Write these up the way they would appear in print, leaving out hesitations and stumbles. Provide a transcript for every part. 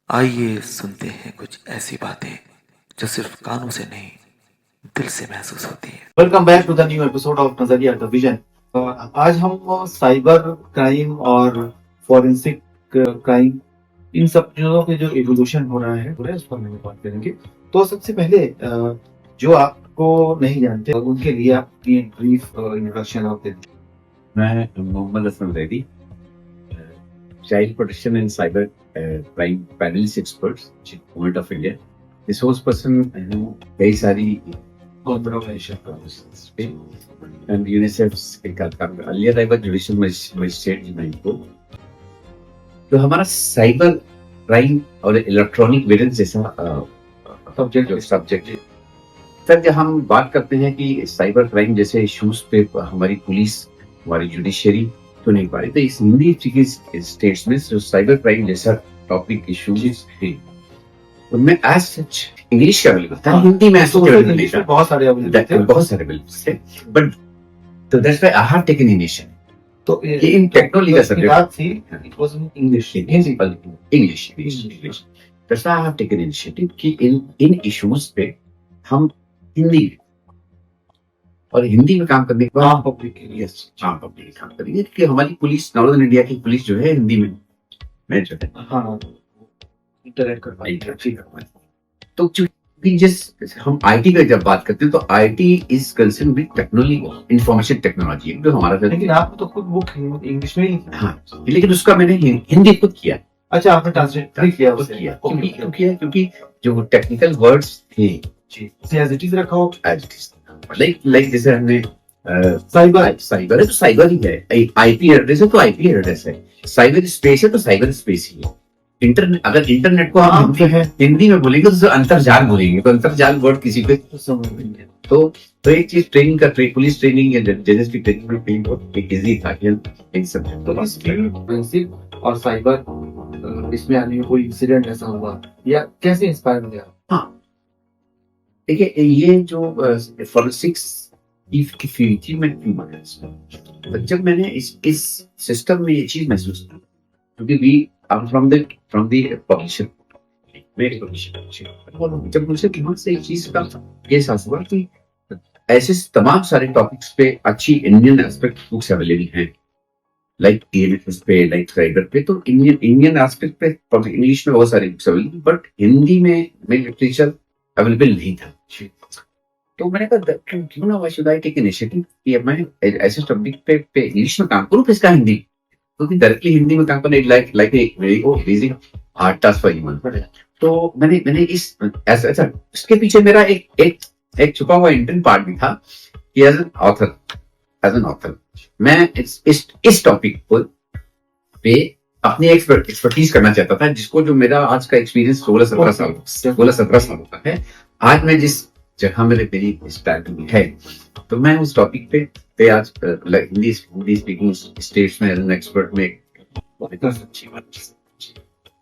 आइए सुनते हैं कुछ ऐसी बातें जो सिर्फ कानों से नहीं दिल से महसूस होती है। Welcome back to the new episode of Nazariya the vision. आज हम साइबर क्राइम और फॉरेंसिक क्राइम, इन सब चीजों के जो एवोल्यूशन हो रहा है उस पर हम बात करेंगे। तो सबसे पहले जो आपको नहीं जानते उनके लिए आप ब्रीफ इंट्रोडक्शन आप दें। मैं Mohammad Hasan Reddy, child protection and cyber crime panellist experts government of India, resource person कई सारी एंड यूनिसेफ के काम earlier I was judicial magistrate in high court. तो हमारा साइबर क्राइम और इलेक्ट्रॉनिक विजिलेंस जैसा सब्जेक्ट है। सर, जब हम बात करते हैं कि साइबर क्राइम जैसे इश्यूज पे हमारी पुलिस, हमारी जुडिशरी तो नहीं पा रही, तो इस हिंदी स्टेट्स में जो साइबर क्राइम जैसा टॉपिक इश्यूज है उनमें एज सच इंग्लिश अवेलेबल था, हिंदी में बहुत सारे अवेलेबल थे, बट तो that's why I have taken initiative. तो ये इन टेक्नोलॉजी का सब्जेक्ट थी, it was in English that's why I have taken initiative कि इन इश्यूज पे हम हिंदी और हिंदी में काम करने के बाद पब्लिक के लिए आम पब्लिक काम करेंगे, क्योंकि हमारी पुलिस, नॉर्दर्न इंडिया की पुलिस जो है हिंदी में जो है इंटरेक्ट कर पाए। तो चूंकि जिस हम आईटी का जब बात करते हैं तो IT is concern with technology, information technology, जो हमारा। लेकिन आपको तो खुद बुक इंग्लिश में ही, हाँ, लेकिन उसका मैंने हिंदी खुद किया। अच्छा, आपने ट्रांसलेट किया? क्योंकि जो टेक्निकल वर्ड्स थे एज इट इज रखा हो, लाइक जैसे हमने साइबर है तो साइबर ही है, आईपी एड्रेस है तो आईपी एड्रेस है, साइबर स्पेस है तो साइबर स्पेस ही है। इंटरनेट, अगर इंटरनेट को हम हिंदी में बोलेंगे तो अंतरजाल बोलेंगे, तो अंतरजाल वर्ड किसी पे तो एक चीज ट्रेनिंग का पुलिस ट्रेनिंग या जजेस की ट्रेनिंग में कहीं बहुत इजी था कि इन सब तो इस फील्ड और साइबर इसमें आने में कोई इंसिडेंट ऐसा हुआ या कैसे इंस्पायर हो गया? हाँ, देखिए, ये जो फॉरेंसिक्स की फील्ड थी, मैं क्यों माना इसमें, जब मैंने इस सिस्टम में ये चीज महसूस की, क्योंकि वी फ्रॉम द पब्लिशर, मेरे पब्लिशर, जब मुझे दिमाग से एक चीज का ये एहसास हुआ कि ऐसे तमाम सारे टॉपिक्स पे अच्छी इंडियन एस्पेक्ट बुक्स अवेलेबल हैं, लाइक डीएनएस पे, लाइक साइबर पे, तो इंडियन एस्पेक्ट पे इंग्लिश में बहुत सारी बुक्स अवेलेबल, बट हिंदी में लिटरेचर अवेलेबल नहीं था। तो मैंने कहा क्यों ना why should I take initiative कि अब मैं ऐसे टॉपिक पे इंग्लिश में काम करूं, फिर इसका हिंदी, क्योंकि डायरेक्टली हिंदी में काम करना like a very easy hard task for human. तो मैंने इस अच्छा, इसके पीछे मेरा एक छुपा हुआ इंटेंट पार्ट भी था कि एज एन ऑथर मैं इस टॉपिक पे अपनी एक्सपर्टीज करना चाहता था, जिसको जो मेरा आज का एक्सपीरियंस 16-17 साल का है। आज मैं जिस जगह मेरी स्टार्टिंग है, तो मैं उस टॉपिक पे आज हिंदी स्पीकिंग स्टेट्स में एज एन एक्सपर्ट में अच्छी बात।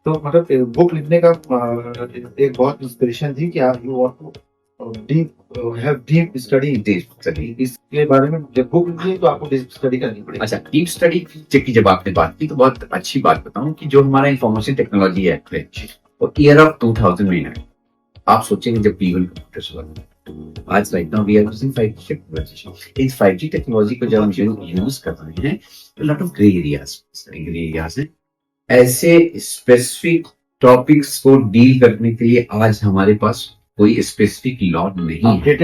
तो मतलब बुक लिखने का एक बहुत इंस्पिरेशन थी कि you want to have deep study इसके बारे में। जब बुक लिखी तो आपको डीप स्टडी करनी पड़ेगी। अच्छा, डीप स्टडी की जब आपने बात की तो बहुत अच्छी बात बताऊं कि जो हमारा इंफॉर्मेशन टेक्नोलॉजी एक्ट है वो ईयर ऑफ 2000 में है। आप सोचेंगे जब पीएल कंप्यूटर्स हुआ, आज right now we are using 5G technology. इस 5G टेक्नोलॉजी को जब हम यूज कर रहे हैं तो लॉट ऑफ ग्रे एरियाज हैं। ऐसे स्पेसिफिक टॉपिक्स को डील करने के लिए आज हमारे पास कोई स्पेसिफिक लॉ नहीं है।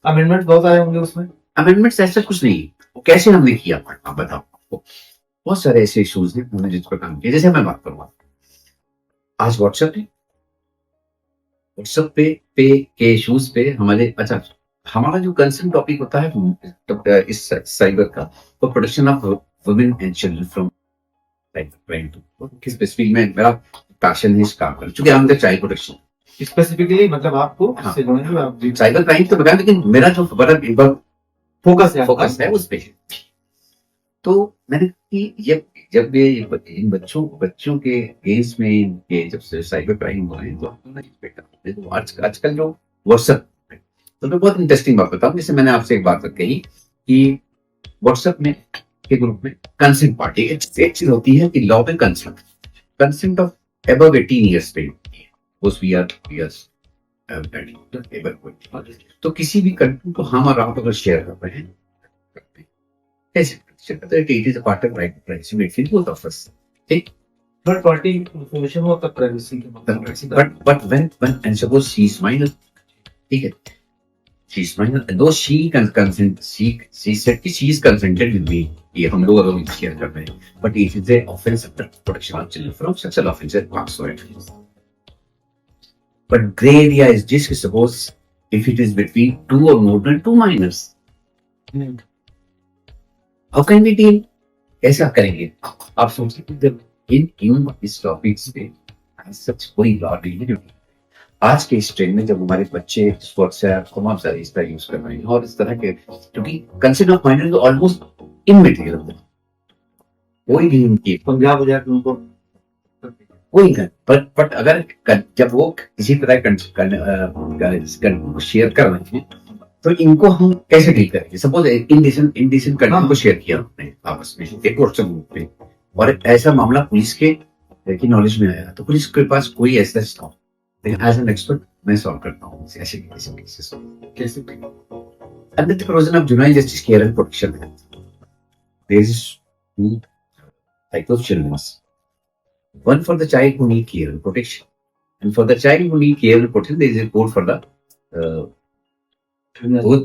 अमेंडमेंट बहुत आए होंगे उसमें। अमेंडमेंट्स ऐसा कुछ नहीं है। वो कैसे हमने किया, आप बताओ आपको। बहुत सारे ऐसे इश्यूज हैं हमने जिस पर काम किया। जैसे मैं बात करूंगा, आज व्हाट्सएप पे के इश्यूज पे हमारा जो कंसर्न टॉपिक होता है इस साइबर का, वो protection of women and children from specific में मेरा पैशन है इस काम का, चूंकि हम चाइल्ड प्रोटेक्शन स्पेसिफिकली, मतलब आपको साइबर क्राइम तो बताया, लेकिन मेरा जो बड़ा फोकस है उस पे। तो मैंने कि जब ये इन बच्चों के केस में इनके जब से साइबर क्राइम हो रहे हैं तो आजकल जो व्हाट्सएप, तो मैं बहुत इंटरेस्टिंग बात बताऊं। जैसे मैंने आपसे एक बात कही कि व्हाट्सएप में के ग्रुप में कंसेंट पार्टी एक चीज होती है कि लॉ में कंसेंट ऑफ above 18 years पे suppose we are तो किसी भी कंटेंट को हम और आप अगर शेयर कर रहे हैं कैसे शेयर करते हैं? It is a part of right privacy between both of us, ठीक? थर्ड पार्टी इंफॉर्मेशन हो तब प्राइवेसी के मतलब but when and suppose she is minor, ठीक है, she is minor, though she can consent, she said कि she is consented with me, ये हम लोग अगर शेयर कर रहे हैं, but it is a offense under protection of children from sexual offences whatsoever. But gray area is just suppose if it is between two or more than two minors, how can we deal? कैसा करेंगे? आप सोच सकते हैं इन इस topics पे सच कोई law नहीं है। आज के इस ट्रेंड में जब हमारे बच्चे व्हाट्सएप तमाम सारे इसका यूज कर रहे हैं और इस तरह के, क्योंकि कंसेंट ऑफ माइनर तो ऑलमोस्ट इमटेरियल होता है, कोई भी उनकी पंजाब हो जाए उनको कोई नहीं, बट अगर जब वो किसी तरह शेयर कर रहे हैं तो इनको हम कैसे डील करेंगे? सपोज इंडिसेंट कंटेंट को शेयर किया हमने आपस में एक व्हाट्सएप ग्रुप पे और ऐसा मामला पुलिस की नॉलेज में आया, तो पुलिस के पास कोई ऐसा स्टॉप, लेकिन एज एन एक्सपर्ट मैं सॉल्व करता हूँ ऐसे केसेस कैसे under the provision of juvenile justice care and protection act there is two type of children, one for the child who need care and protection, and for the child who need care and protection there is a code for the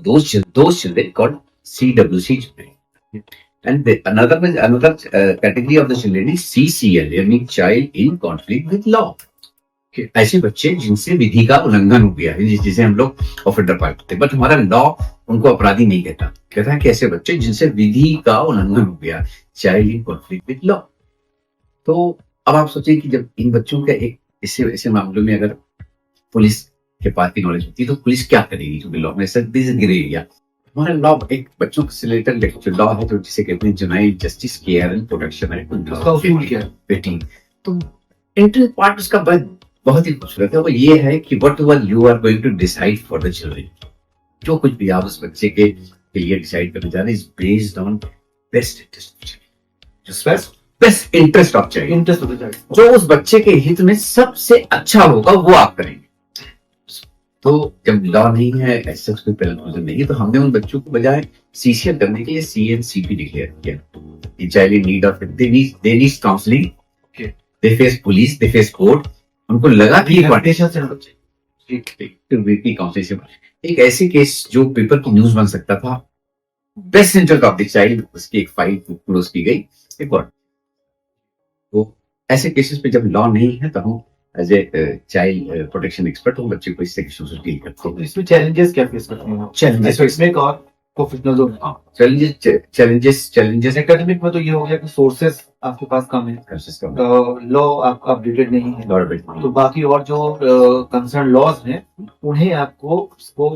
those children called CWC children. And another category of the children is CCL, meaning child in conflict with law. ऐसे बच्चे जिनसे विधि का उल्लंघन हो गया है, जिसे हम लोग ऑफेंडर पाते हैं, बट हमारा लॉ उनको अपराधी नहीं कहता है कि ऐसे बच्चे जिनसे विधि का उल्लंघन हो गया, child in conflict with law. तो अब आप सोचिए कि जब इन बच्चों का एक ऐसे मामलों में अगर पुलिस के पास की नॉलेज होती है तो पुलिस क्या करेगी? क्योंकि लॉ में दिस ग्रे एरिया, हमारा लॉ एक बच्चों से रिलेटेड लॉ है जो जिसे कहते हैं juvenile justice care and protection act. तो इंटरनल पार्ट उसका बहुत ही खूबसूरत है, वो ये है कि whatever you are going to decide for the children, जो कुछ भी आप उस बच्चे के लिए डिसाइड करने जा रहे हैं is based on best interest of child, जो उस बच्चे के हित में सबसे अच्छा होगा वो आप करेंगे। तो जब लॉ नहीं है, ऐसा कोई पेनल्टी नहीं है, तो हमने उन बच्चों को बजाय सीसीएल करने के लिए CNCP डिक्लेयर किया। Child in need of they need counselling, they face police, they face court, उनको लगा कि एक ऐसी केस जो पेपर की न्यूज बन सकता था, best interest of the child, उसकी एक फाइल क्लोज की गई एक और। तो ऐसे केसेस पे जब लॉ नहीं है तो हम as a child protection expert हम बच्चे को इस सेक्शन से डील करते हैं। इसमें चैलेंजेस क्या फेस करते हैं? चैलेंजेस इसमें एक और प्रोफेशनल चैलेंजेस एकेडमिक में तो ये हो गया कि सोर्सेस आपके पास कम है, लॉ आपका अपडेटेड नहीं है, तो बाकी और जो कंसर्न लॉज हैं उन्हें आपको उसको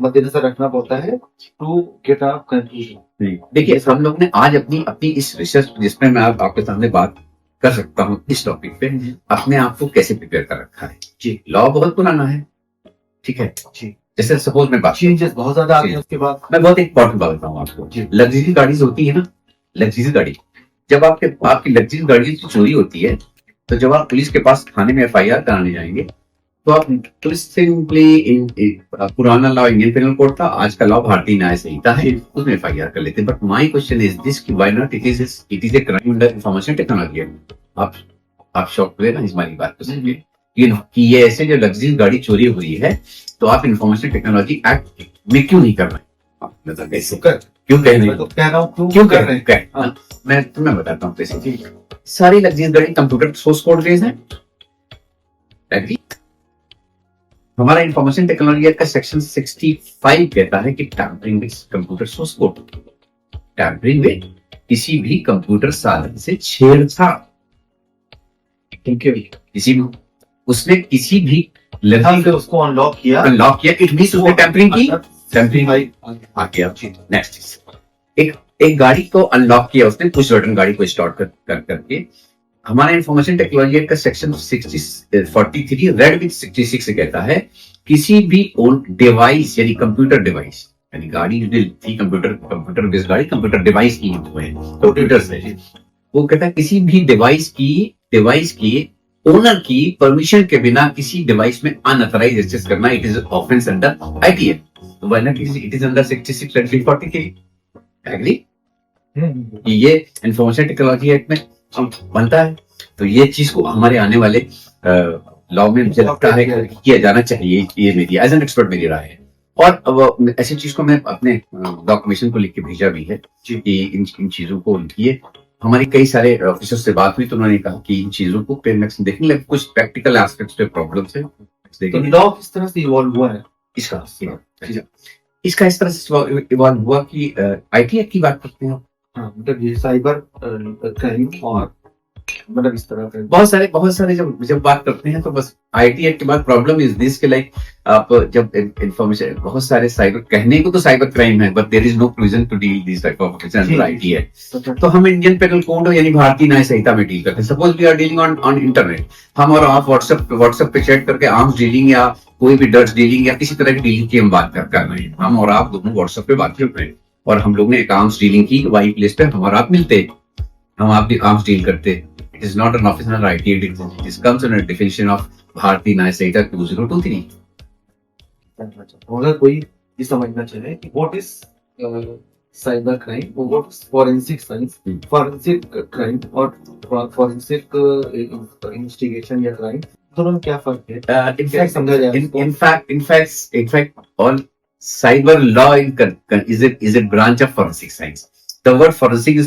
मद्देनजर रखना पड़ता है टू गेट अ कंक्लूजन। देखिए हम लोग ने आज अपनी इस रिसर्च जिसमें मैं आपके सामने बात कर सकता हूँ इस टॉपिक पे, अपने आप को कैसे प्रिपेयर कर रखा है जी। लॉ बहुत पुराना है, ठीक है जी। जैसे सपोज मैं बात चेंजेस बहुत ज्यादा आ गए उसके बाद, मैं बहुत इंपॉर्टेंट बात बताऊँ आपको, लग्जरी गाड़ीज होती है ना, लग्जरी गाड़ी, जब आपकी लग्जरी गाड़ी चोरी होती है तो जब आप पुलिस के पास थाने में FIR कराने जाएंगे तो आप पुलिस सिंपली पुराना लॉ इंडियन पेनल कोड था, आज का लॉ भारतीय न्याय संहिता है, उसमें FIR कर लेते हैं। But my question is this कि why not it is a crime under information technology. आप शॉक हुए ना हमारी बात को सुन के कि ये ऐसे जो लग्जरी गाड़ी चोरी हुई है तो आप इंफॉर्मेशन टेक्नोलॉजी एक्ट में क्यों नहीं कर रहे? मतलब कैसे क्यों कह रहे हैं? मैं तुम्हें बताता हूँ कैसे। सारी लग्जरी गाड़ी कंप्यूटर सोर्स कोड बेस्ड है। हमारा इंफॉर्मेशन टेक्नोलॉजी एक्ट का सेक्शन 65 कहता है कि tampering with computer source code, tampering with किसी भी कंप्यूटर साधन से छेड़छाड़, किसी भी उसने किसी भी से उसको अनलॉक किया इट मींस उसने टैम्परिंग की, आ गया। नेक्स्ट एक गाड़ी को अनलॉक किया उसने, पुश बटन गाड़ी को स्टार्ट करके। हमारा इंफॉर्मेशन टेक्नोलॉजी एक्ट का सेक्शन 43 रेड विद 66 से कहता है किसी भी डिवाइस यानी कंप्यूटर डिवाइस, यानी गाड़ी जो थी कंप्यूटर बेस्ड गाड़ी, कंप्यूटर डिवाइस की कंप्यूटर से, वो कहता है किसी भी डिवाइस की ओनर की परमिशन के बिना किसी डिवाइस में अनऑथराइज एक्सेस करना, it is offence under IT act, it is under 66 and 340 agree कि ये इंफॉर्मेशन टेक्नोलॉजी एक्ट में बनता है। तो ये चीज को हमारे आने वाले लॉ में मुझे लगता है कि किया जाना चाहिए। ये मेरी एज एन एक्सपर्ट मेरी राय है। और अब ऐसी चीज को मैं अपने डॉक्यूमेंटेशन को लिख के भेजा भी है कि इन चीजों को लिखिए। हमारी कई सारे ऑफिसर से बात हुई तो उन्होंने कहा कि इन चीजों को पेमेंट्स देखने लगे, कुछ प्रैक्टिकल एस्पेक्ट्स पे प्रॉब्लम्स है। तो लॉ किस तरह से इवॉल्व हुआ है इसका इस तरह से इवॉल्व हुआ कि आईटी एक्ट की बात करते हैं। हाँ, मतलब ये साइबर क्राइम और मतलब इस तरह का बहुत सारे जब बात करते हैं तो बस आईटी एक्ट के बाद प्रॉब्लम इज दिस के लाइक आप जब इंफॉर्मेशन बहुत सारे साइबर कहने को तो साइबर क्राइम है, but there is no provision to deal this type of offence under IT act. तो हम इंडियन पेनल कोड यानी भारतीय न्याय संहिता में डील करते हैं। Suppose we are dealing on internet, हम और आप व्हाट्सएप पे चैट करके आर्म्स डीलिंग या कोई भी ड्रग्स डीलिंग या किसी तरह की डीलिंग की हम बात कर रहे हैं। हम और आप दोनों व्हाट्सएप पे बात कर रहे हैं और हम लोग ने एक आर्म्स डीलिंग की, वाई प्लेस पे हम और आप मिलते, हम आप आर्म्स डील करते। It is not an officer under IT. It comes under definition of भारतीय न्याय संहिता 2023। अगर कोई ये समझना चाहे कि what is cyber crime, what is forensic science, forensic crime और फॉरेंसिक इन्वेस्टिगेशन या क्राइम, दोनों में क्या फर्क है? इनफैक्ट समझा जाए in fact all cyber law is a branch of forensic science. The word forensic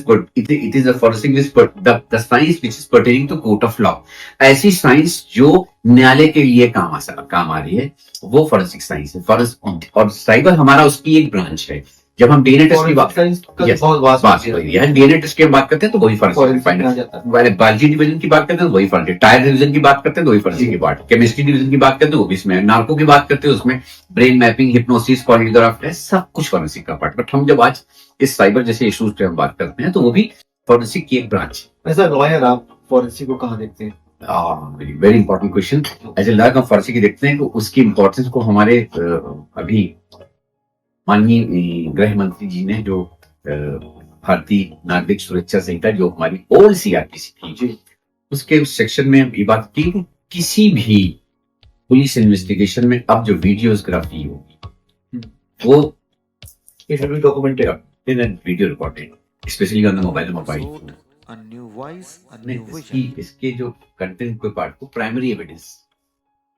it is a forensic is the science which is pertaining to court of law. ऐसी science जो न्यायालय के लिए काम आ रही है वो फोरेंसिक साइंस है। और साइबर हमारा उसकी एक ब्रांच है। जब हम डीएनए टेस्ट की बात डीएनए टेस्ट की बात करते हैं तो वही फोरेंसिक बायोलॉजी डिवीजन की बात करते हैं तो वही फोरेंसिक, टायर डिवीजन की बात करते हैं तो वही फोरेंसिक की बात, केमिस्ट्री डिवीजन की बात करते हैं वो भी इसमें, नार्को की बात करते हैं उसमें brain mapping, hypnosis, polygraph test, सब कुछ फोरेंसिक का पार्ट। बट हम जब आज इस साइबर जैसे इश्यूज पे हम बात करते हैं तो वो भी फोरेंसिक की एक ब्रांच। ऐसा लॉयर आप फोरेंसिक को कहाँ देखते हैं? Very important question. As a lawyer हम फोरेंसिक देखते हैं तो उसकी इंपॉर्टेंस को हमारे अभी माननीय गृह मंत्री जी ने जो भारतीय नागरिक सुरक्षा संहिता जो हमारी ओल्ड सीआरपीसी थी उसके उस सेक्शन में ये बात की कि किसी भी पुलिस इन्वेस्टिगेशन में अब जो वीडियोग्राफी होगी वो documented in video recorded specially on the mobile A new voice, a new vision. इसके जो कंटेंट के पार्ट को प्राइमरी एविडेंस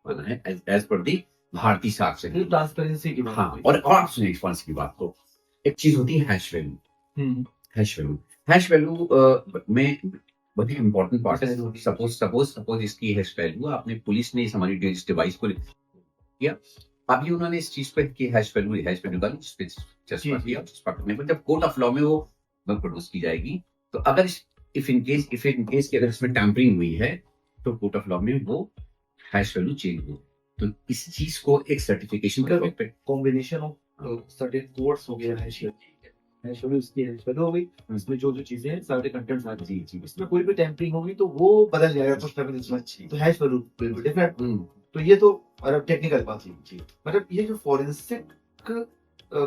है एज पर दी भारतीय साक्ष्य ट्रांसपेरेंसी की बात। हाँ, और आप सुनिए एक्सपेंस की बात को, एक चीज होती है हैश वैल्यू। हैश वैल्यू में बहुत ही इंपॉर्टेंट पार्ट है। सपोज इसकी हैश वैल्यू आपने पुलिस ने इस हमारी डिवाइस को किया, अभी उन्होंने इस चीज पे की हैश वैल्यू डाली चस्पा किया, चस्पा करने पर जब कोर्ट ऑफ लॉ में वो प्रोड्यूस की जाएगी तो अगर इफ इन केस अगर इसमें टैंपरिंग हुई है तो कोर्ट ऑफ लॉ में वो हैश वैल्यू चेंज हो। तो इस चीज को एक सर्टिफिकेशन का कॉम्बिनेशन ऑफ सर्टेन कोड्स हो गया, हैश वैल्यू उसकी हैश वैल्यू हो गई, इसमें जो चीजें हैं सारे कंटेंट्स आ गए, इसमें कोई भी टैंपरिंग होगी तो वो बदल जाएगा कुछ ना कुछ, तो हैश वैल्यू बिल्कुल डिफरेंट। तो ये तो मतलब टेक्निकल बात है। मतलब ये जो फोरेंसिक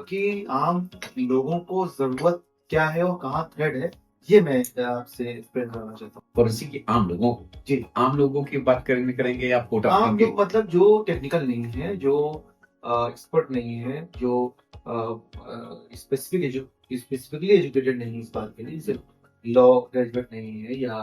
की आम लोगों को जरूरत क्या है और कहाँ थ्रेड है, ये मैं आपसे एक्सप्लेन करना चाहता हूँ। फोरेंसिक की आम लोगों की बात करेंगे या कोर्ट आम लोग मतलब जो टेक्निकल नहीं है, जो एक्सपर्ट नहीं है, जो स्पेसिफिकली एजुकेटेड नहीं है इस बात के लिए, जैसे लॉ ग्रेजुएट नहीं है या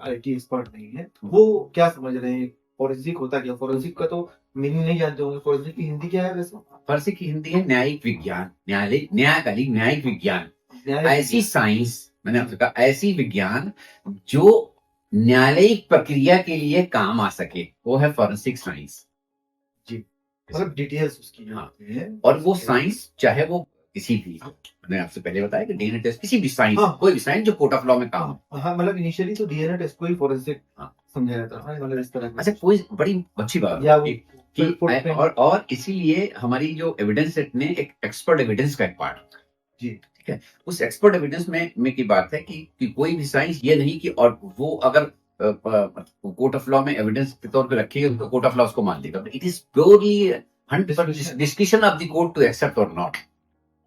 आईटी एक्सपर्ट नहीं है, वो क्या समझ रहे हैं फोरेंसिक होता क्या? फोरेंसिक का तो मीनिंग नहीं जानते होंगे। फोरेंसिक की हिंदी क्या है वैसे? फोरेंसिक की हिंदी है न्यायिक विज्ञान, न्यायिक विज्ञान, ऐसी साइंस, मैंने आपसे कहा ऐसी विज्ञान जो न्यायालयिक प्रक्रिया के लिए काम आ सके, वो है फोरेंसिक साइंस जी। मतलब डिटेल्स उसकी है। और वो साइंस चाहे वो किसी भी, मैंने आपसे पहले बताया कि डीएनए टेस्ट किसी भी साइंस, कोई भी साइंस जो कोर्ट ऑफ लॉ में काम, मतलब इनिशियली तो डीएनए टेस्ट को ही फोरेंसिक समझाया जाता है, मतलब इस तरह। अच्छा, कोई बड़ी अच्छी बात कि और इसीलिए हमारी जो एविडेंस सेट ने एक एक्सपर्ट एविडेंस का एक पार्ट जी, ठीक है, उस एक्सपर्ट एविडेंस में की बात है कि कोई भी साइंस ये नहीं कि और वो अगर कोर्ट ऑफ लॉ में एविडेंस के तौर पे रखेगा तो कोर्ट ऑफ लॉ उसको मान लेगा। It is purely discussion of the court to accept और not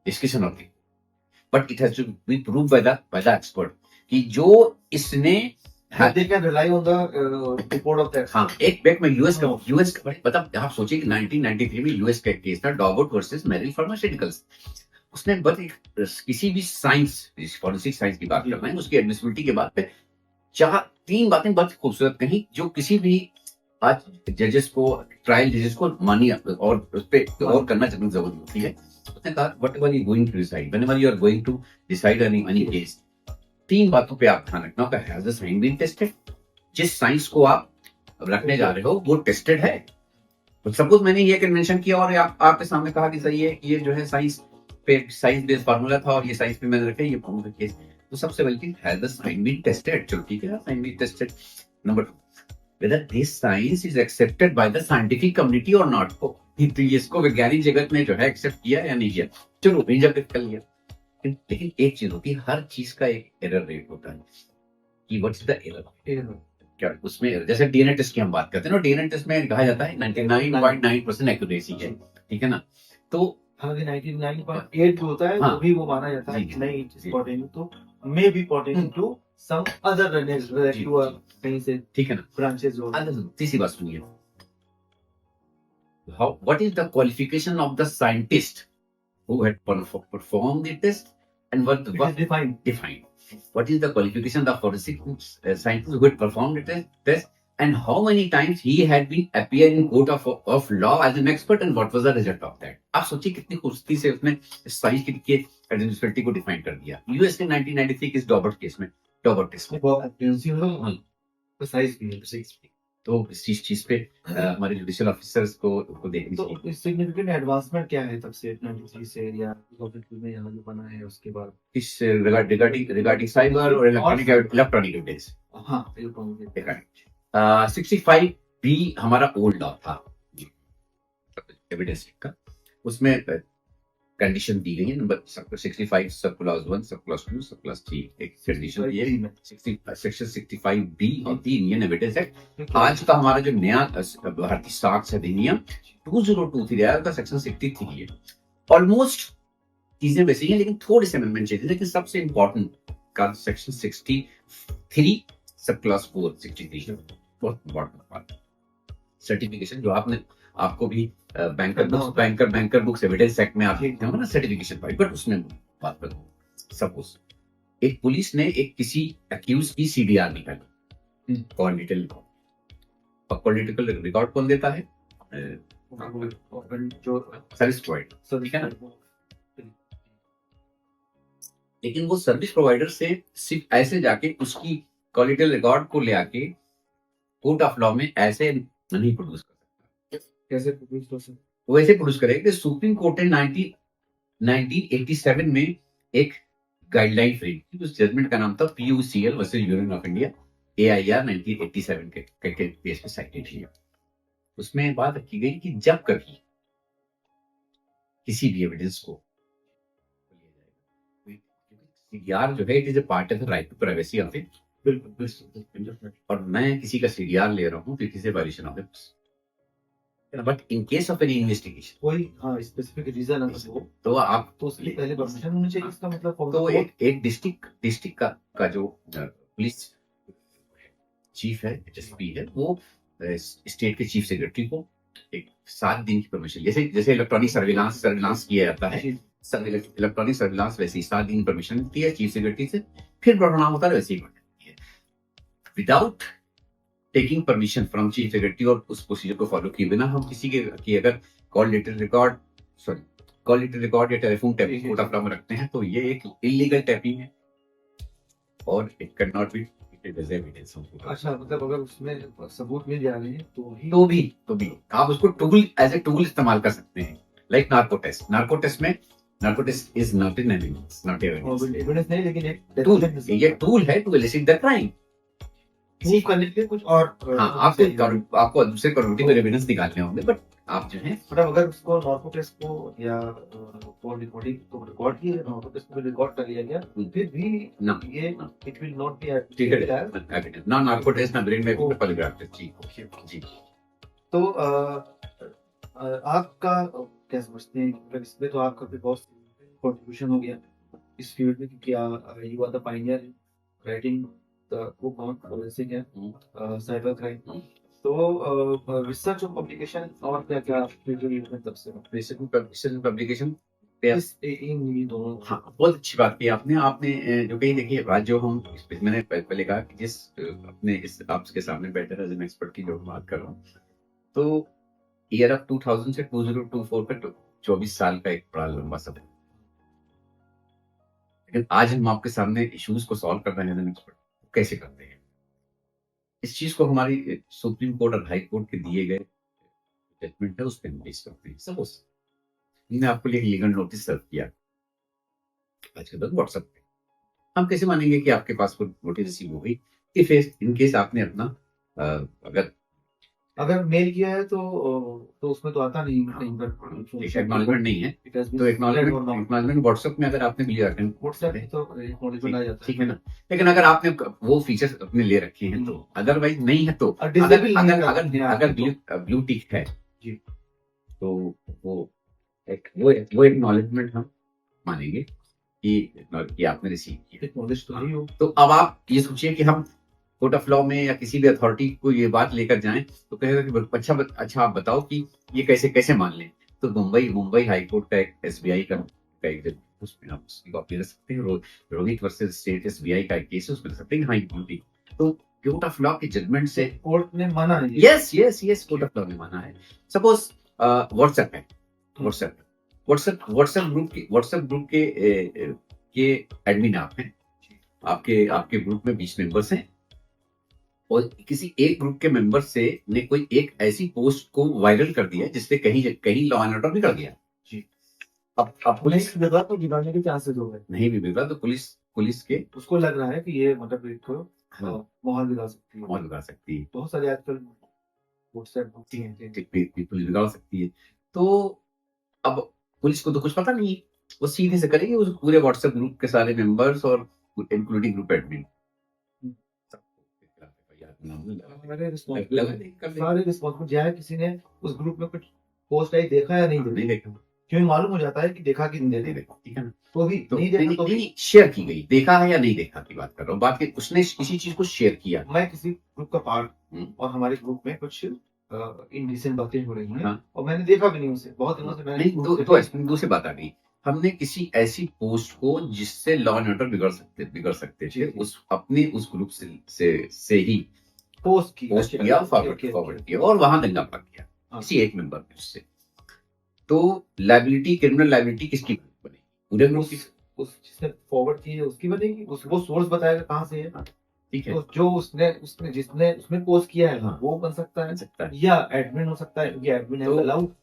discussion of the, but it has to be proved by the expert कि जो इसने they can rely on the report of that. हाँ, एक back में US का No. मतलब आप सोचिए कि 1993 में यूएस का केस था डॉबर्ट वर्सेस मेरिल फार्मास्यूटिकल्स। उसने किसी भी साइंस फॉरेंसिक साइंस की बात कर रहे हैं, उसकी एडमिसिबिलिटी के बाद पे तीन बातें बहुत खूबसूरत कही, जो किसी भी आज जजेस को, ट्रायल जजेस को मानी और उस पर और करना जरूरत होती है। उसने कहा whatever you going to decide, whenever you are going to decide any case, तीन बातों पे आप ध्यान रखना होगा। Has the science been tested, जिस साइंस को आप रखने जा रहे हो वो टेस्टेड है। सपोज मैंने ये कन्वेंशन किया और आपके सामने कहा कि सही है, ये जो है साइंस बेस्ड फार्मूला था और ये साइंस पे मैंने रखा, ये फार्मूला केस, तो सबसे बल्कि has the science been tested. चलो ठीक है, science been tested. Number 2, whether this science is accepted by the scientific community or not। तो इसको वैज्ञानिक जगत ने जो है एक्सेप्ट किया या नहीं किया, चलो रिजेक्ट कर लिया। लेकिन एक चीज होती है, हर चीज का एक एरर रेट होता है कि व्हाट्स द एरर। क्या उसमें जैसे डीएनए टेस्ट की हम बात करते हैं ना, डीएनए टेस्ट में कहा जाता है 99.9% एक्यूरेसी है, ठीक है ना। तो हालांकि 99.8 जो होता है हाँ, वो भी वो माना जाता है कि नहीं it is pertaining to, may be pertaining to some other related to कहीं से, ठीक है ना। ब्रांचेस जो तीसरी बात सुनिए, what is the qualification of the scientist who had performed the test and what is defined. What is the qualification of the forensic scientist who had performed the test and how many times he had been appeared in court of law as an expert and what was the result of that। आप सोचिए कितनी खूबसूरती से उसने science के admissibility को define कर दिया। यूएस के 1993 के डॉबर्ट केस में, डॉबर्ट टेस्ट में बहुत एक्सपेंसिव है, प्रिसाइज भी है। तो इस चीज पे हमारे जुडिशियल ऑफिसर्स को देखनी चाहिए। तो सिग्निफिकेंट एडवांसमेंट क्या है तब से 93 से या 2002 में यहाँ जो बना है उसके बाद इस रिगार्डिंग साइबर और इलेक्ट्रॉनिक एविडेंस। हाँ, इलेक्ट्रॉनिक 65 भी हमारा ओल्ड लॉ था एविडेंस का, उसमें कंडीशन दी गई है। Number 65 sub clause 1, sub clause 2, sub clause 3 एक कंडीशन दी है। Section 65 B of the Indian evidence act. आज का हमारा जो नया भारतीय साक्ष्य अधिनियम 2023 आया, का सेक्शन 63 है। ऑलमोस्ट चीजें वैसी हैं, लेकिन थोड़े से अमेंडमेंट चाहिए। लेकिन सबसे इंपॉर्टेंट का सेक्शन 63 सब क्लॉज 4 63 बहुत इंपॉर्टेंट सर्टिफिकेशन, जो आपको भी बैंकर बुक्स एविडेंस एक्ट में आप देखते होंगे ना सर्टिफिकेशन पाई, बट उसमें बात करूं। सपोज एक पुलिस ने एक किसी अक्यूज की सीडीआर निकाली, पॉलिटिकल रिकॉर्ड कौन देता है? जो सर्विस प्रोवाइडर, ठीक है ना। लेकिन वो सर्विस प्रोवाइडर से सिर्फ ऐसे जाके उसकी पॉलिटिकल रिकॉर्ड को ले आके कोर्ट ऑफ लॉ में ऐसे नहीं प्रोड्यूस कर सकता। कैसे प्रोड्यूस कर सकते? वो ऐसे प्रोड्यूस करेगा कि सुप्रीम कोर्ट ने 1987 में एक गाइडलाइन फ्रेम की, उस जजमेंट का नाम था PUCL versus union of India, AIR 1987 के केस पे साइटेड है। उसमें बात रखी गई कि जब कभी किसी भी एविडेंस को सीडीआर जो है, it is a part of the right to privacy of it. बिल्कुल। और मैं किसी का सीडीआर ले रहा हूँ तो किसी violation of it, but in case of any investigation कोई स्पेसिफिक रीजन है तो आप तो उसके लिए पहले परमिशन होनी चाहिए। इसका मतलब तो एक डिस्ट्रिक्ट का जो पुलिस चीफ है, एसपी है, वो स्टेट के चीफ सेक्रेटरी को एक 7 दिन की परमिशन, जैसे इलेक्ट्रॉनिक सर्विलांस किया जाता है, इलेक्ट्रॉनिक सर्विलांस वैसे ही 7 दिन परमिशन मिलती है चीफ सेक्रेटरी से, फिर बढ़ना होता है वैसे ही बढ़ती है without taking permission from chief secretary. और उस प्रोसीजर को फॉलो किए बिना हम किसी की अगर कॉल लेटर रिकॉर्ड या telephone tapping court of law में रखते हैं तो ये एक इलीगल टैपिंग है और it can not be evidence. अच्छा, मतलब अगर उसमें सबूत मिल जा रहे हैं तो भी आप उसको टूल एज ए टूल इस्तेमाल कर सकते हैं। लाइक नार्को टेस्ट में narco test is not an evidence, not evidence नहीं, लेकिन एक टूल, ये टूल है to elicit the crime. Prove करने के लिए कुछ और आपको दूसरे कॉन्विक्टिव एविडेंस निकालने होंगे, बट आप जो है मतलब अगर उसको नार्को टेस्ट को या रिकॉर्डिंग को रिकॉर्ड किया, नार्को टेस्ट को रिकॉर्ड कर लिया गया, फिर भी ना ये it will not be evidence, ना नार्को टेस्ट, ना ब्रेन मैपिंग, ना पॉलीग्राफ टेस्ट। जी तो आपका क्या समझते हैं, मतलब इसमें तो आपका भी बहुत कंट्रीब्यूशन हो गया इस फील्ड में, क्योंकि you are the pioneer writing वो बहुत फॉरेंसिक है, साइबर क्राइम। हम्म। तो रिसर्च और पब्लिकेशन और क्या क्या तब से रिसर्च पब्लिकेशन इन दोनों। हाँ, बहुत अच्छी बात की आपने आपने जो कही देखिए आज जो हम मैंने पहले कहा कि जिस अपने इस आपके सामने बैठे एज एन एक्सपर्ट की जो बात कर रहा हूँ, तो ईयर ऑफ 2000 से 2024 का 24 साल का एक बड़ा लंबा समय, लेकिन आज हम आपके सामने इश्यूज को सॉल्व कर रहे हैं एज एन एक्सपर्ट, कैसे करते हैं इस चीज को, हमारी सुप्रीम कोर्ट और हाई कोर्ट के दिए गए जजमेंट है उस पर हम बेस करते हैं। सपोज मैंने आपको लिए लीगल नोटिस सर्व किया आज के बाद व्हाट्सएप पे, हम कैसे मानेंगे कि आपके पास कोई नोटिस रिसीव हो गई? इफ इन केस आपने अपना अगर मेल किया है तो उसमें तो आता नहीं कहीं पर एक्नॉलेजमेंट नहीं है, It has been तो spread or not. Acknowledgement WhatsApp में अगर आपने लिया रखें WhatsApp पे तो acknowledgement आ जाता ठीक है ना, लेकिन अगर आपने वो फीचर्स अपने ले रखे हैं तो, अदरवाइज नहीं है तो, और अगर disable नहीं अगर करते हैं अगर आपको। अगर ब्लू टिक है जी। तो वो एक्नॉलेजमेंट हम मानेंगे कि आपने रिसीव किया। Acknowledge तो नहीं हो। तो अब आप ये सोचिए कि हम कोर्ट ऑफ लॉ में या किसी भी अथॉरिटी को ये बात लेकर जाएं तो कहेगा कि अच्छा आप बताओ कि ये कैसे मान लें। तो मुंबई हाई कोर्ट का एक एसबीआई का एक उसमें आप उसकी कॉपी रख सकते हैं। रोहित वर्सेस स्टेट एसबीआई का एक केस है, उसमें रख सकते हैं हाई ड्यूटी। तो कोर्ट ऑफ लॉ के जजमेंट से कोर्ट ने माना है। यस कोर्ट ऑफ लॉ ने माना है। सपोज व्हाट्सएप है, व्हाट्सएप ग्रुप के एडमिन आप हैं, आपके ग्रुप में 20 मेंबर्स हैं और किसी एक ग्रुप के मेंबर से ने कोई एक ऐसी पोस्ट को वायरल कर दिया जिससे कहीं लॉ एंड ऑर्डर बिगड़ गया। जी। अब पुलिस बिगड़ा तो गिराने के चांसेस हो गए। नहीं भी बिगड़ा तो पुलिस के उसको लग रहा है कि ये मतलब एक माहौल बिगाड़ सकती है। माहौल बिगाड़ सकती है, बहुत सारे आजकल व्हाट्सएप पुलिस बिगाड़ सकती है। तो अब पुलिस को तो कुछ पता नहीं है, वो सीधे से करेगी उस पूरे व्हाट्सएप ग्रुप के सारे मेंबर्स और इंक्लूडिंग ग्रुप एडमिन सारे रिस्पॉन्सिबल जाए। किसी ने उस ग्रुप में कुछ पोस्ट आई देखा या नहीं देखा, क्यों मालूम हो जाता है कि देखा कि नहीं देखा। ठीक है ना, तो भी नहीं देखा तो भी शेयर की गई, देखा है या नहीं देखा की बात कर रहा हूँ। बात की उसने किसी चीज को शेयर किया। मैं किसी ग्रुप का पार्ट और हमारे ग्रुप में कुछ इंडिसेंट बातें हो रही हैं। हाँ। और मैंने देखा भी नहीं उसे, बहुत दिनों से मैंने नहीं, दूसरी बात आ गई, हमने किसी ऐसी पोस्ट को जिससे लॉ एंड ऑर्डर बिगड़ सकते थे उस ग्रुप से ही पोस्ट किया, फॉरवर्ड किया और वहां दंगा पड़ गया किसी एक मेंबर ने उससे। तो क्रिमिनल लायबिलिटी किसकी बनेगी? पूरे ग्रुप की। जिसने फॉरवर्ड की है उसकी बनेगी। वो सोर्स बताएगा कहाँ से है। ठीक है, तो जो जिसने उसमें पोस्ट किया है वो बन सकता है या एडमिन हो सकता है, क्योंकि एडमिन है अलाउड।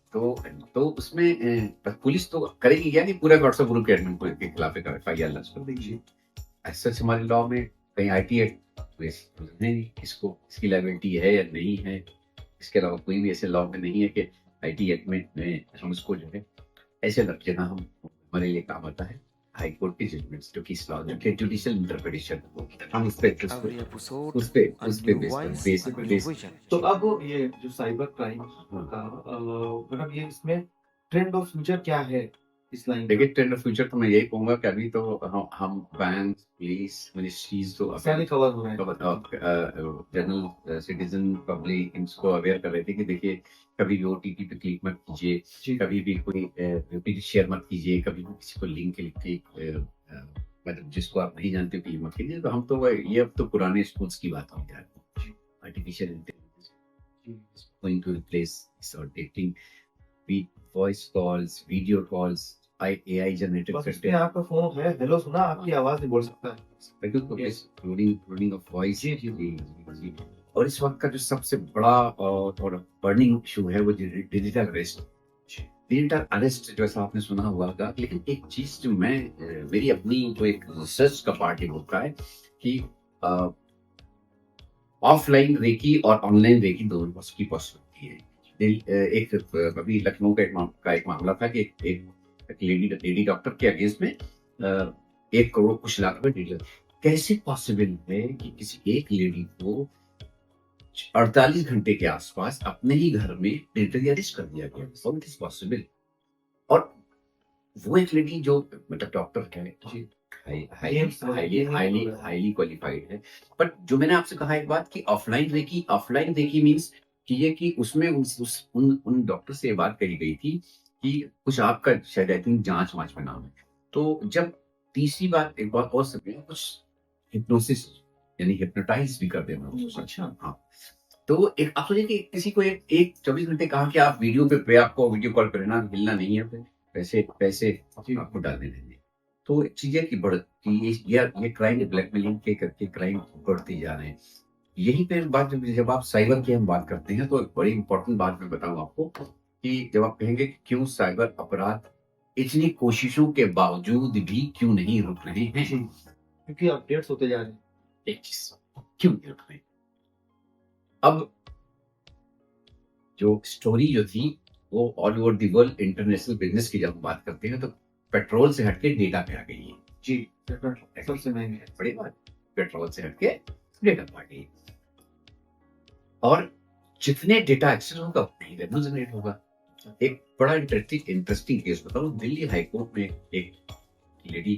तो उसमें पुलिस तो करेगी क्या? नहीं, पूरे व्हाट्सएप ग्रुप के एडमिन के खिलाफ एक एफआईआर लॉन्च कर देगी। ऐसा हमारे लॉ में कहीं आईटी एक्ट नहीं, इसकी लायबिलिटी है या नहीं है, इसके अलावा कोई भी ऐसे लॉ में नहीं है कि आईटी एक्ट में हम उसको जो है ऐसे लग जगह हमारे लिए काम आता है हाई कोर्ट के जजमेंट्स जो कि इस लॉ जो कि जुडिशियल इंटरप्रिटेशन हम उस पे तो अब ये जो साइबर क्राइम का मतलब ये इसमें ट्रेंड ऑफ फ्यूचर क्या है इस लाइन? देखिए, ट्रेंड ऑफ फ्यूचर तो मैं यही कहूंगा कि अभी तो हम बैंक, पुलिस, मिनिस्ट्रीज तो सारे कवर हो रहे हैं, जनरल सिटीजन पब्लिक इनको अवेयर कर रहे थे कि देखिए कभी भी ओटीपी पे क्लिक मत कीजिए, कभी भी कोई शेयर मत कीजिए, कभी भी किसी को लिंक मतलब जिसको आप नहीं जानते क्लिक मत कीजिए। तो हम तो ये अब तो पुराने स्कूल्स की बात हो गया है। Artificial intelligence going to replace dating voice calls, video calls, AI generated करते हैं। आपका फोन है, हेलो सुना, आपकी आवाज नहीं बोल सकता है, इंक्लूडिंग ऑफ वॉइस। जी। और इस वक्त का जो सबसे बड़ा और बर्निंग इशू है वो डिजिटल अरेस्ट। डिजिटल अरेस्ट जैसा आपने सुना होगा, लेकिन एक चीज जो मेरी अपनी जो एक रिसर्च का पार्ट ये होता है कि ऑफलाइन रेकी और ऑनलाइन रेकी दोनों की पॉसिबिलिटी है। एक अभी लखनऊ का एक मामला था कि एक लेडी डॉक्टर के अगेंस्ट में 1 करोड़ कुछ लाख रुपए डिजिटल। कैसे पॉसिबल है कि किसी एक लेडी को 48 घंटे के आसपास अपने ही घर में डिजिटली अरेस्ट कर दिया गया? How it is possible? और वो एक लेडी जो मतलब डॉक्टर है, Games वगैरह हाईली gaming हाईली वगैरह। हाईली क्वालिफाइड है। बट जो मैंने आपसे कहा एक बात कि ऑफलाइन देखी मीन्स कि ये कि उसमें उन डॉक्टर से ये बात कही गई थी कि कुछ आपका शायद आई थिंक जांच वांच में नाम है। तो जब तीसरी बात एक बात और समझे, कुछ हिप्नोसिस यानी हिप्नोटाइज भी कर देना उसको। अच्छा। हाँ, तो एक आप सोचिए कि किसी को एक 24 घंटे कहा कि आप वीडियो पे आपको वीडियो कॉल पे रहना, हिलना नहीं है, पैसे पैसे आपको डालने देंगे। तो चीजें की बढ़ कि ये क्राइम ब्लैकमेलिंग के करके क्राइम बढ़ते जा रहे हैं। यही पे बात जब आप साइबर की हम बात करते हैं तो एक बड़ी इंपॉर्टेंट बात मैं बताऊं आपको कि जब आप कहेंगे कि क्यों साइबर अपराध इतनी कोशिशों के बावजूद भी क्यों नहीं रुक रहे हैं, जी, क्योंकि अपडेट्स होते जा रहे हैं। एक चीज क्यों नहीं रुक रहे। अब जो स्टोरी जो थी वो all over the world international business की जब हम बात करते हैं तो पेट्रोल से हटके डेटा पे आ गई है। जी, पेट्रोल सबसे महंगी है। बड़ी बात, पेट्रोल से हटके डेटा पे आ गई है। और जितने डेटा एक्सेस होगा उतनी रेवेन्यू जनरेट होगा। एक बड़ा इंटरेस्टिंग केस बताऊं, दिल्ली हाईकोर्ट में एक लेडी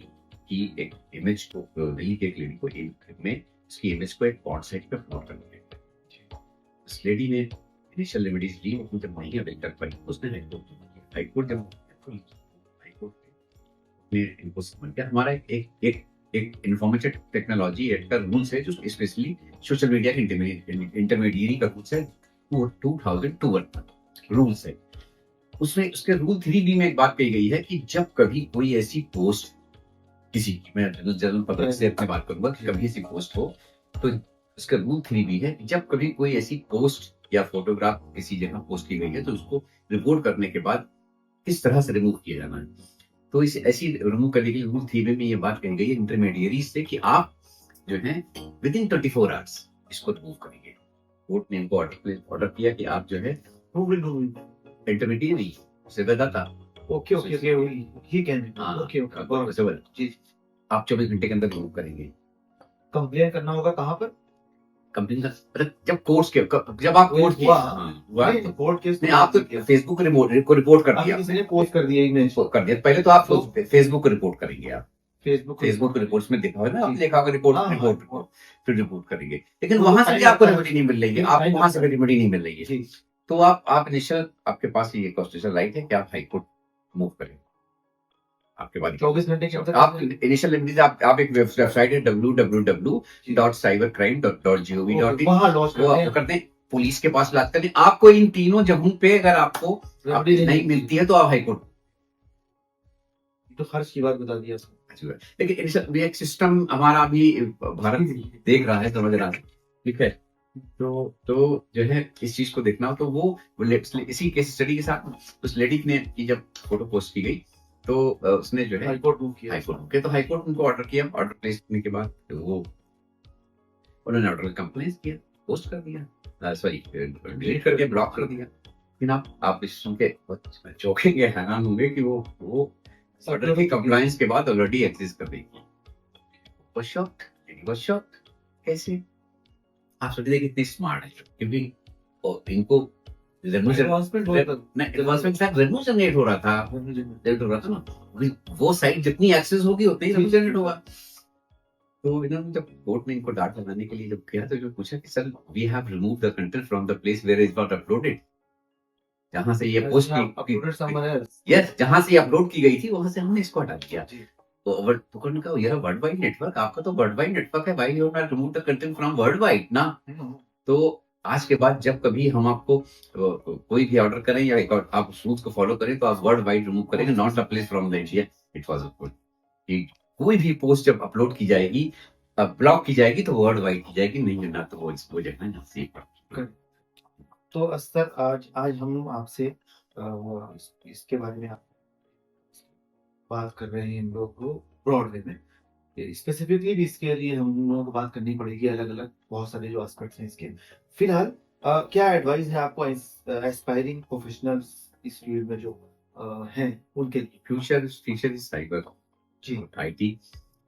की एक इमेज को, दिल्ली की एक लेडी को में उसकी इमेज को एक पॉर्न साइट पे अपलोड कर दिया। उस लेडी ने इनिशियल रेमेडीज ली, लेकिन जब नहीं अवेल कर पाई उसने हाईकोर्ट जब हाईकोर्ट ने इनको समझ गया। हमारा एक इंफॉर्मेशन टेक्नोलॉजी एक्ट का रूल्स है जो स्पेशली सोशल मीडिया के इंटरमीडिएरी का रूल्स है, 2021 रूल्स है। उसमें उसके रूल 3B में एक बात कही गई है कि जब कभी कोई ऐसी पोस्ट किसी की, मैं जनरल पब्लिक से अपनी बात करूंगा कि कभी ऐसी पोस्ट हो तो उसका रूल 3B है कि जब कभी कोई ऐसी पोस्ट या फोटोग्राफ किसी जगह पोस्ट की गई है तो उसको रिपोर्ट करने के बाद किस तरह से रिमूव किया जाना है। तो इसे ऐसी रिमूव करने के लिए रूल 3B में ये बात कही गई है इंटरमीडिएरी से कि आप जो है विद इन 24 आवर्स इसको रिमूव करेंगे। कोर्ट ने इनको ऑर्डर किया कि आप जो है इंटरमीडिएट नहीं संवाददाता, okay okay okay, he can okay okay जी। आप 24 घंटे के अंदर रिमूव करेंगे। कंप्लेन करना होगा कहाँ पर? कंप्लेन का जब कोर्ट के जब आप कोर्ट हुआ हुआ कोर्ट केस नहीं, आप तो फेसबुक को रिपोर्ट कर दिया, किसी ने पोस्ट कर दिया इमेज कर दिया। पहले तो आप फेसबुक को रिपोर्ट करेंगे, आप फेसबुक रिपोर्ट्स में देखा होगा ना, आपने देखा होगा रिपोर्ट हाँ, रिपोर्ट फिर रिपोर्ट करेंगे। लेकिन तो वहां से भी आपको फाइन रेमेडी नहीं मिल रही है, आपको वहां से रेमेडी नहीं मिल रही है। जी। तो आप इनिशियल आपके पास ये कॉन्स्टिट्यूशनल राइट है कि आप हाई कोर्ट मूव करें। आपके बाद 24 घंटे के अंदर आप इनिशियल रेमेडीज आप एक वेबसाइट है www.cybercrime.gov.in वहां लॉन्च वो आप करते हैं, पुलिस के पास लाते हैं। आपको इन तीनों जगहों पे अगर आपको नहीं मिलती है तो आप हाई कोर्ट। तो खर्च की बात बता दिया। लेकिन एक सिस्टम हमारा अभी भारत देख रहा है, समझ रहा है, ठीक है। तो जो है इस चीज को देखना हो तो वो इसी केस स्टडी के साथ उस लेडी ने की जब फोटो पोस्ट की गई तो उसने जो है हाईकोर्ट मूव किया। तो हाईकोर्ट उनको ऑर्डर किया। ऑर्डर प्लेस करने के बाद वो उन्होंने ऑर्डर कंप्लेन किया, पोस्ट कर दिया, सॉरी डिलीट करके ब्लॉक कर दिया। लेकिन आप इस सुन के चौंकेंगे, हैरान होंगे कि वो ऑर्डर की कंप्लायंस के बाद ऑलरेडी एग्जिस्ट कर रही थी। कैसे आप सोचिए कितनी स्मार्ट है, क्योंकि इनको एडवांसमेंट रेवेन्यू जनरेट हो रहा था ना, वो साइट जितनी एक्सेस होगी उतनी ही रेवेन्यू जनरेट होगा। तो इन्होंने जब कोर्ट ने इनको डांट लगाने के लिए जब किया तो जो पूछा कि sir we have remove the content from the place where is not uploaded, जहां से ये पोस्ट यस जहां से अपलोड की गई थी वहां से हमने इसको हटा दिया। तो कोर्ट का ये वर्ल्ड वाइड नेटवर्क, आपका तो वर्ल्ड वाइड नेटवर्क है भाई, you not remove the content from world wide ना। तो आज के बाद जब कभी हम आपको कोई भी ऑर्डर करें या आप उस रूल्स को फॉलो करें तो आप वर्ल्ड वाइड रिमूव करेंगे, not the place from the India. It was कोई भी पोस्ट जब अपलोड की जाएगी, ब्लॉक की जाएगी तो वर्ल्ड वाइड की जाएगी, नहीं ना तो वो इसको जो है ना। तो अस्तर आज हम आपसे इसके बारे में बात कर रहे हैं, इन लोग को ब्रॉड वे में स्पेसिफिकली भी इसके लिए हम लोगों को बात करनी पड़ेगी, अलग अलग बहुत सारे जो एस्पेक्ट्स हैं इसके। फिलहाल क्या एडवाइस है आपको एस्पायरिंग प्रोफेशनल्स इस फील्ड में जो हैं उनके लिए? फ्यूचर इज साइबर जी IT,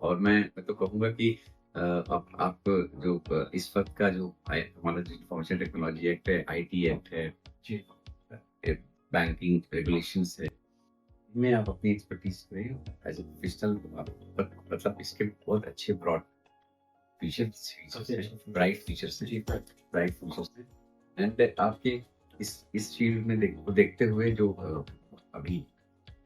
और मैं तो कहूँगा कि आप जो इस वक्त का जो हमारा जो इंफॉर्मेशन टेक्नोलॉजी एक्ट है, IT एक्ट है, जी, बैंकिंग रेगुलेशंस है, में आप अपनी एक्सपर्टीज करें एज ए प्रोफेशनल, मतलब इसके बहुत अच्छे ब्रॉड फीचर्स ब्राइट फीचर्स हैं, ब्राइट फीचर्स हैं। एंड आपके इस फील्ड में देखते हुए जो अभी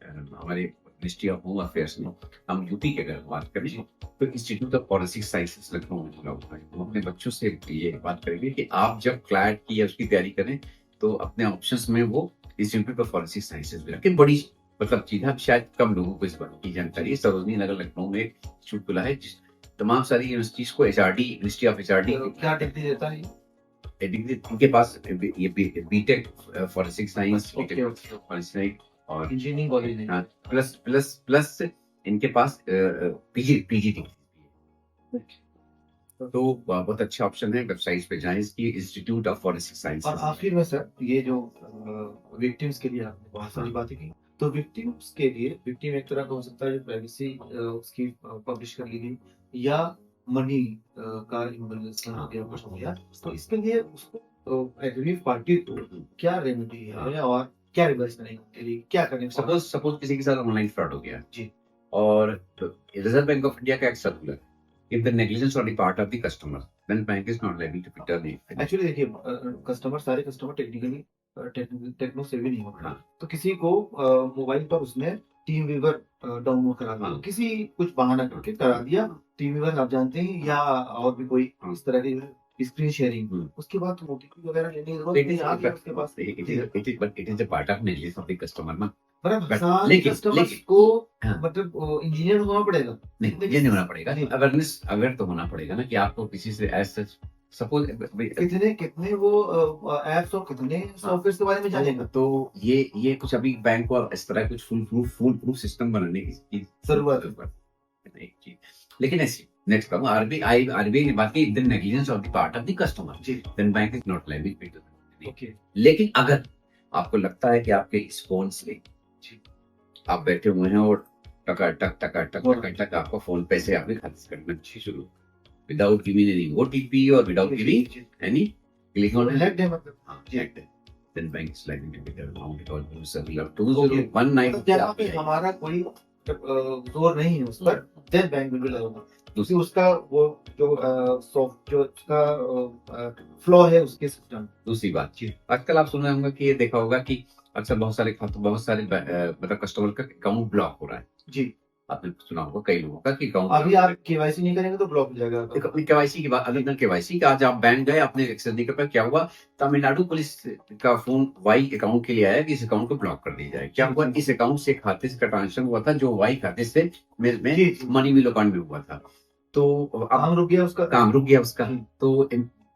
हमारे मिनिस्ट्री ऑफ होम अफेयर्स में हम यूपी की अगर बात करें तो institute of forensic sciences Lucknow में खुला हुआ है। हम अपने बच्चों से ये बात करेंगे कि आप जब क्लैट की या उसकी तैयारी करें तो अपने ऑप्शंस में वो इंस्टीट्यूट ऑफ फॉरेंसिक साइंसेस भी रखें। बड़ी मतलब चीज है, शायद कम लोगों को इस बात की जानकारी है। सरोजनी नगर लखनऊ में एक इंस्टीट्यूट खुला है जिस तमाम सारी यूनिवर्सिटीज को एचआरडी, मिनिस्ट्री ऑफ एचआरडी क्या डिग्री देता है? डिग्री इनके पास ये BTech forensic science, BTech forensic और इंजीनियरिंग कॉलेज है। प्लस प्लस प्लस इनके पास पीजी डिग्री। तो बहुत अच्छा ऑप्शन है, वेबसाइट पे जाएं इसकी, इंस्टीट्यूट ऑफ फॉरेंसिक साइंस। और आखिर में सर, ये जो विक्टिम्स के लिए आपने बहुत सारी बातें की, तो विक्टिम्स के लिए, विक्टिम एक तरह का हो सकता है प्राइवेसी उसकी पब्लिश कर ली गई, या मनी का इन्वेस्टमेंट हो गया, कुछ हो गया, तो इसके लिए उसको एग्रीव पार्टी को क्या रेमेडी है और क्या रिवर्स करने के लिए क्या करने? सपोज किसी के साथ ऑनलाइन फ्रॉड हो गया जी, और रिजर्व बैंक ऑफ इंडिया का एक circular, if the negligence on the part of the customer, then bank is not liable to return it. Actually देखिए, कस्टमर, सारे कस्टमर टेक्निकली टेक्नो सेवी नहीं होता। हाँ। तो किसी को मोबाइल पर उसने टीम वीवर डाउनलोड करा दिया, हाँ। किसी कुछ बहाना करके करा दिया टीम वीवर, आप जानते हैं, या और भी कोई हाँ। इस तरह की स्क्रीन शेयरिंग, उसके बाद ओटीपी वगैरह लेने की जरूरत नहीं, आ गया उसके पास। It is a part of negligence of the customer ना। मतलब But सारे लेकिन- कस्टमर्स लेकिन- को हाँ। मतलब इंजीनियर होना पड़ेगा। नहीं, ये नहीं होना पड़ेगा। नहीं। अवेयरनेस अवेयर तो होना पड़ेगा ना कि आपको किसी से एज सच सपोज कितने वो एप्स और कितने सॉफ्टवेयर के बारे में जानेगा। तो ये कुछ अभी बैंक को इस तरह कुछ फुल प्रूफ सिस्टम बनाने की जरूरत है एक चीज। लेकिन ऐसी नेक्स्ट कहूँ, आरबीआई ने बात की, the negligence of the part of the customer, जी, then bank is not liable. Okay, लेकिन अगर आपको लगता है कि आपके इस फोन से आप बैठे हुए हैं और टका टक टका टक टका टक आपका फोन पैसे आपने खर्च करना शुरू, विदाउट गिविंग एनी ओटीपी और without giving any click on hacked है मतलब। हाँ, hacked है। Then bank is likely to be there amount it all circular Okay. 2019 तो जहाँ पे हमारा कोई जोर नहीं है उस पर, देन बैंक विल अलाउ, क्योंकि उसका वो जो सॉफ्ट जो उसका फ्लॉ है उसके सिस्टम। दूसरी बात, आजकल आप सुना होगा कि ये देखा होगा कि अक्सर बहुत सारे मतलब कस्टमर का अकाउंट ब्लॉक हो रहा है। जी, आपने सुना होगा कई लोगों का कि अकाउंट अभी आप केवाईसी नहीं करेंगे तो ब्लॉक हो जाएगा। अपनी केवाईसी की बात, अलग केवाईसी का, आज आप बैंक गए, आपने एक्शन नहीं कर पाया, क्या हुआ, तमिलनाडु पुलिस का फोन वाई अकाउंट के लिए आया कि इस अकाउंट को ब्लॉक कर दिया जाए। क्या हुआ, इस अकाउंट से खाते से ट्रांजेक्शन हुआ था जो वाई खाते से में मनी मिलो अकाउंट में हुआ था, तो काम रुक गया उसका, काम रुक गया उसका। तो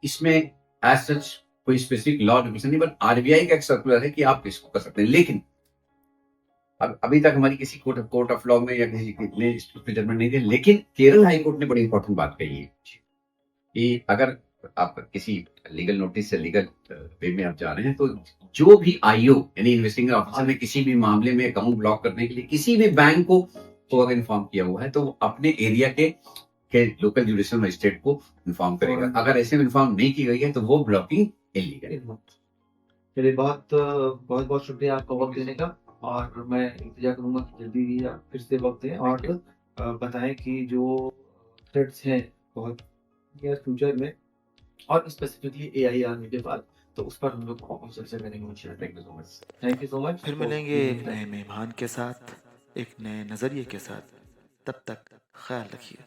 इसमें एज सच कोई स्पेसिफिक लॉ रेगुलेशन नहीं, बट आरबीआई का एक सर्कुलर है कि आप इसको कर सकते हैं। लेकिन अभी तक हमारी किसी कोर्ट ऑफ लॉ में या किसी ने इस पे जजमेंट नहीं दिया। लेकिन केरल हाई कोर्ट ने बड़ी इंपॉर्टेंट बात कही है कि अगर आप किसी लीगल नोटिस से लीगल वे में आप जा रहे हैं, तो जो भी आईओ यानी इन्वेस्टिगेटिंग ऑफिसर ने किसी भी मामले में अकाउंट ब्लॉक करने के लिए किसी भी बैंक को अगर इन्फॉर्म किया हुआ है, तो वो अपने एरिया के लोकल जुडिशियल मजिस्ट्रेट को इन्फॉर्म करेगा। अगर ऐसे में इन्फॉर्म नहीं की गई है तो वो ब्लॉकिंग इलीगल है। चलिए, बहुत बहुत शुक्रिया आपका वक्त देने का, और मैं इंतजार करूंगा कि जल्दी ही आप फिर से वक्त दें और बताएं कि जो थ्रेड्स हैं बहुत नियर फ्यूचर में, और स्पेसिफिकली एआई आने के बाद, तो उस पर हम लोग चर्चा करेंगे। Thank you so much. फिर मिलेंगे एक नए मेहमान के साथ, एक नए नज़रिए के साथ। तब तक ख्याल रखिए।